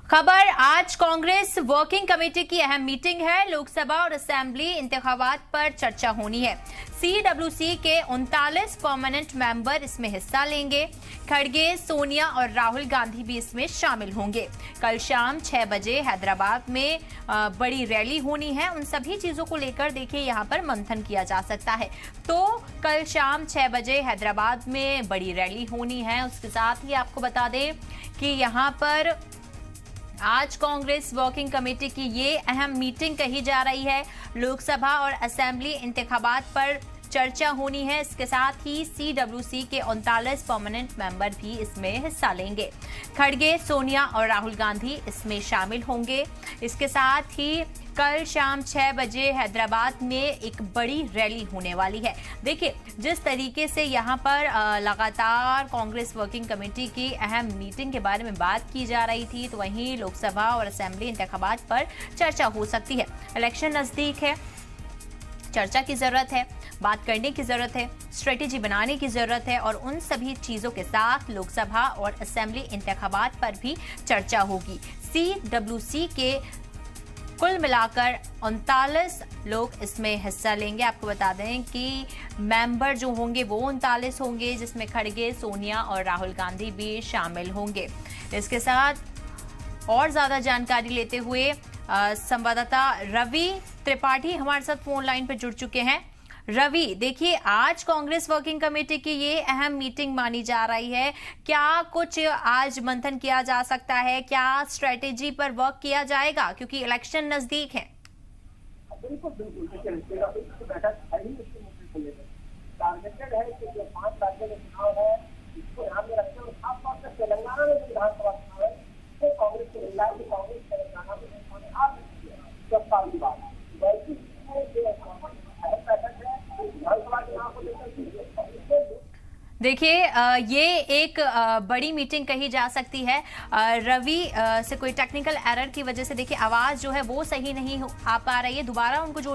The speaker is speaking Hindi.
खबर आज कांग्रेस वर्किंग कमेटी की अहम मीटिंग है। लोकसभा और असेंबली इंतखाबात पर चर्चा होनी है। CWC के 39 परमानेंट मेंबर इसमें हिस्सा लेंगे। खड़गे, सोनिया और राहुल गांधी भी इसमें शामिल होंगे। कल शाम 6 बजे हैदराबाद में बड़ी रैली होनी है। उन सभी चीजों को लेकर देखिए यहाँ पर मंथन किया जा सकता है। तो कल शाम 6 बजे हैदराबाद में बड़ी रैली होनी है। उसके साथ ही आपको बता दें कि यहाँ पर आज कांग्रेस वर्किंग कमेटी की ये अहम मीटिंग कही जा रही है। लोकसभा और असेंबली इंतखाबात पर चर्चा होनी है। इसके साथ ही CWC के 39 परमानेंट मेंबर भी इसमें हिस्सा लेंगे। खड़गे, सोनिया और राहुल गांधी इसमें शामिल होंगे। इसके साथ ही कल शाम 6 बजे हैदराबाद में एक बड़ी रैली होने वाली है। देखिए जिस तरीके से यहाँ पर लगातार कांग्रेस वर्किंग कमेटी की अहम मीटिंग के बारे में बात की जा रही थी, तो वहीं लोकसभा और असेंबली इंतखाबात पर चर्चा हो सकती है। इलेक्शन नजदीक है, चर्चा की जरूरत है, बात करने की जरूरत है, स्ट्रेटेजी बनाने की जरूरत है और उन सभी चीजों के साथ लोकसभा और असेंबली इंतखाबात पर भी चर्चा होगी। CWC के कुल मिलाकर 39 लोग इसमें हिस्सा लेंगे। आपको बता दें कि मेंबर जो होंगे वो 39 होंगे, जिसमें खड़गे, सोनिया और राहुल गांधी भी शामिल होंगे। इसके साथ और ज्यादा जानकारी लेते हुए संवाददाता रवि त्रिपाठी हमारे साथ फोन लाइन पर जुड़ चुके हैं। रवि, देखिए आज कांग्रेस वर्किंग कमेटी की ये अहम मीटिंग मानी जा रही है। क्या कुछ आज मंथन किया जा सकता है? क्या स्ट्रेटेजी पर वर्क किया जाएगा, क्योंकि इलेक्शन नजदीक है? बिल्कुल बैठक टारगेटेड है कि जो 5 राज्यों में चुनाव है इसको ध्यान में रखते हुए खासतौर से तेलंगाना में जो विधानसभा चुनाव है वो कांग्रेस को मिल रहा है कि कांग्रेस तेलंगाना में 10 साल की बात वैसी देखिए ये एक बड़ी मीटिंग कही जा सकती है। रवि से कोई टेक्निकल एरर की वजह से देखिए आवाज जो है वो सही नहीं आ पा रही है। दोबारा उनको जोड़